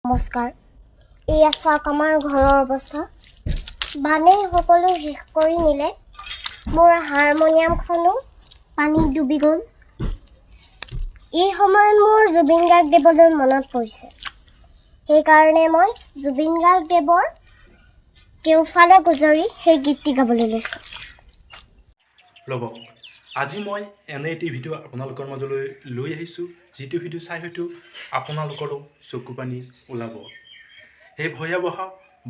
নমস্কাৰ। এয়া চাওক আমাৰ ঘৰৰ অৱস্থা। বানে সকলো শেষ কৰি নিলে। মোৰ হাৰমনিয়ামখনো পানীত ডুবি গ'ল। এই সময়ত মোৰ জুবিন গাৰ্গদেৱলৈ মনত পৰিছে। সেইকাৰণে মই জুবিন গাৰ্গদেৱৰ কেওফালে গুজৰি সেই গীতটি গাবলৈ লৈছোঁ। ৰ'ব, আজি মই এনে এটি ভিডিঅ' আপোনালোকৰ মাজলৈ লৈ আহিছোঁ, যিটো ভিডিঅ' চাই হয়তো আপোনালোকৰো চকু পানী ওলাব। সেই ভয়াৱহ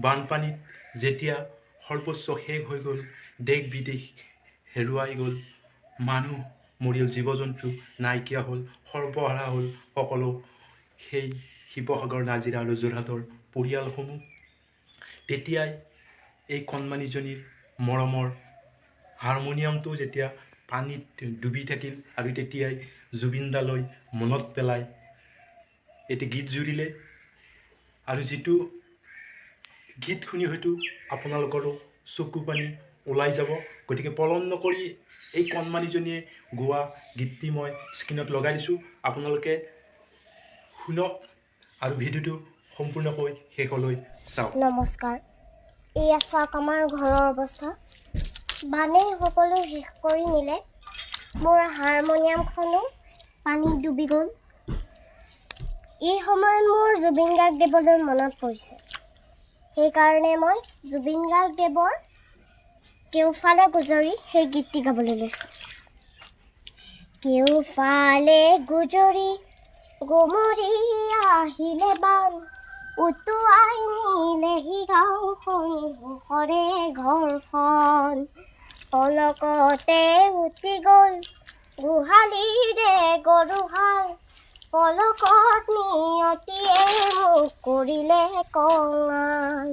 বানপানীত যেতিয়া সৰ্বোচ্চ শেষ হৈ গ'ল, দেশ বিদেশ হেৰুৱাই গ'ল, মানুহ মৰিল, জীৱ জন্তু নাইকিয়া হ'ল, সৰ্বহাৰা হ'ল সকলো সেই শিৱসাগৰ, নাজিৰা আৰু যোৰহাটৰ পৰিয়ালসমূহ। তেতিয়াই এই কণমানিজনীৰ মৰমৰ হাৰমনিয়ামটো যেতিয়া পানীত ডুবি থাকিল আৰু তেতিয়াই জুবিনদালৈ মনত পেলাই এটি গীত জুৰিলে। আৰু যিটো গীত শুনি হয়তো আপোনালোকৰো চকু পানী ওলাই যাব। গতিকে পলম নকৰি এই কণমানিজনীয়ে গোৱা গীতটি মই স্ক্ৰীণত লগাই দিছোঁ, আপোনালোকে শুনক আৰু ভিডিঅ'টো সম্পূৰ্ণকৈ শেষলৈ চাওক। নমস্কাৰ। এয়া চাওক আমাৰ ঘৰৰ অৱস্থা। বানে সকলো শেষ কৰি নিলে। মোৰ হাৰমনিয়ামখনো পানীত ডুবি গ'ল। এই সময়ত মোৰ জুবিন গাৰ্গদেৱলৈ মনত পৰিছে। সেইকাৰণে মই জুবিন গাৰ্গদেৱৰ কেওফালে গুজৰি সেই গীতটি গাবলৈ লৈছোঁ। কেওফালে গুজৰি গুমৰি আহিলে বান, উটুৱাই নিলেহি গাঁওখন, সুখৰে ঘৰখন। পলকতে উটি গ'ল গোহালিৰে গৰুহাল, পলকত নিয়তিয়ে মোক কৰিলে কঙাল।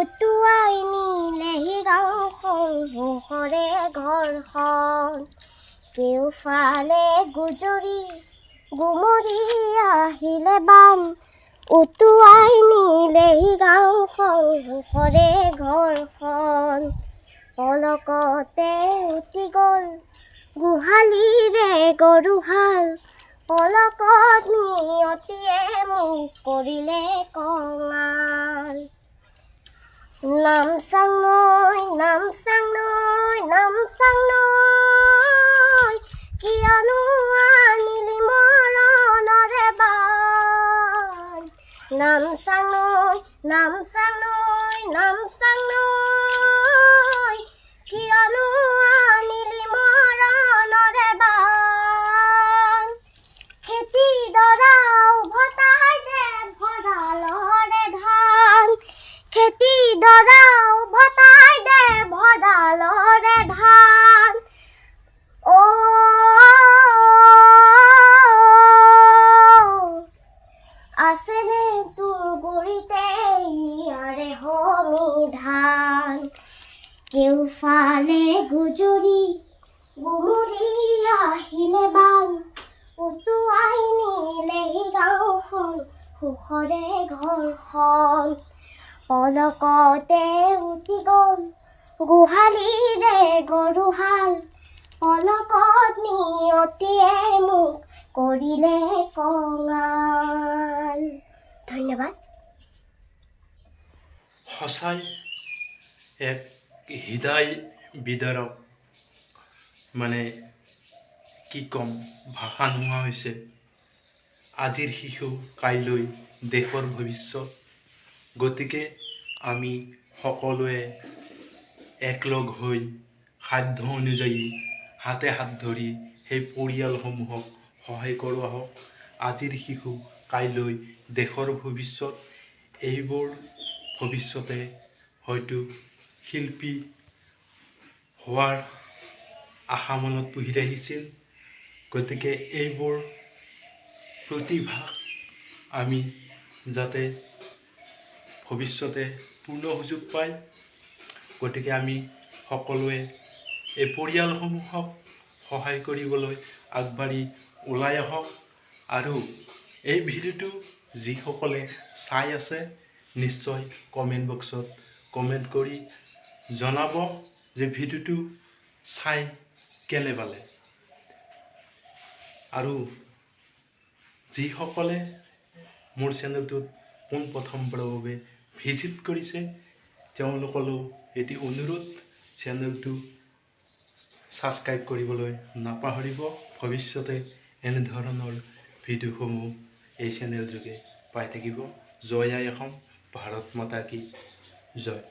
উটুৱাই নিলেহি গাঁওখন, সুখৰে ঘৰখন। কেওফালে গুজৰি গুমৰি আহিলে বান, উটুৱাই নিলেহি গাঁওখন, সুখৰে ঘৰখন। পলকতে উটি গ'ল গোহালিৰে গৰুহাল, পলকত নিয়তিয়ে মোক কৰিলে কঙাল। নামচাং নৈ, নামচাং নৈ, নামচাং নৈ, কিয়নো আনিলি মৰণৰে বান। নামচাং নৈ, নামচাং নৈ, নামচাং নৈ, কিয়নো আনিলি মৰণৰে বান। খেতি ডৰা উভতাই দে ভঁৰালৰে ধান, খেতি ডৰা উভতাই দে ভঁৰালৰে ধান। আছেনে তোৰ গুৰিতে ইয়াৰে সমিধান। কেওফালে গুজৰি গুমৰি আহিলে বান, উটুৱাই নিলেহি গাঁওখন, সুখৰে ঘৰখন। পলকতে উটি গ'ল গোহালিৰে গৰুহাল, পলকত নিয়তিয়ে মোক কৰিলে কঙাল। ধন্যবাদ। সঁচাই এক হৃদয় বিদাৰক, মানে কি ক'ম, ভাষা নোহোৱা হৈছে। আজিৰ শিশু কাইলৈ দেশৰ ভৱিষ্যত। গতিকে আমি সকলোৱে একলগ হৈ সাধ্য অনুযায়ী হাতে হাত ধৰি সেই পৰিয়ালসমূহক সহায় কৰোঁ আহক। আজিৰ শিশু কাইলৈ দেশৰ ভৱিষ্যত। এইবোৰ ভৱিষ্যতে হয়তো শিল্পী হোৱাৰ আশা মনত পুহি ৰাখিছিল। গতিকে এইবোৰ প্ৰতিভা আমি যাতে ভৱিষ্যতে পূৰ্ণ সুযোগ পায়, গতিকে আমি সকলোৱে এই পৰিয়ালসমূহক সহায় কৰিবলৈ আগবাঢ়ি ওলাই আহক। আৰু এই ভিডিঅ'টো যিসকলে চাই আছে নিশ্চয় কমেণ্ট বক্সত কমেণ্ট কৰি জনাব যে ভিডিঅ'টো চাই কেনে পালে। আৰু যিসকলে মোৰ চেনেলটোত পোনপ্ৰথমবাৰৰ বাবে ভিজিট কৰিছে তেওঁলোকলৈও এটি অনুৰোধ, চেনেলটো ছাবস্ক্ৰাইব কৰিবলৈ নাপাহৰিব। ভৱিষ্যতে এনেধৰণৰ ভিডিঅ'সমূহ এই চেনেল যোগে পাই থাকিব। জয় আই অসম, ভাৰত মাতা কি জয়।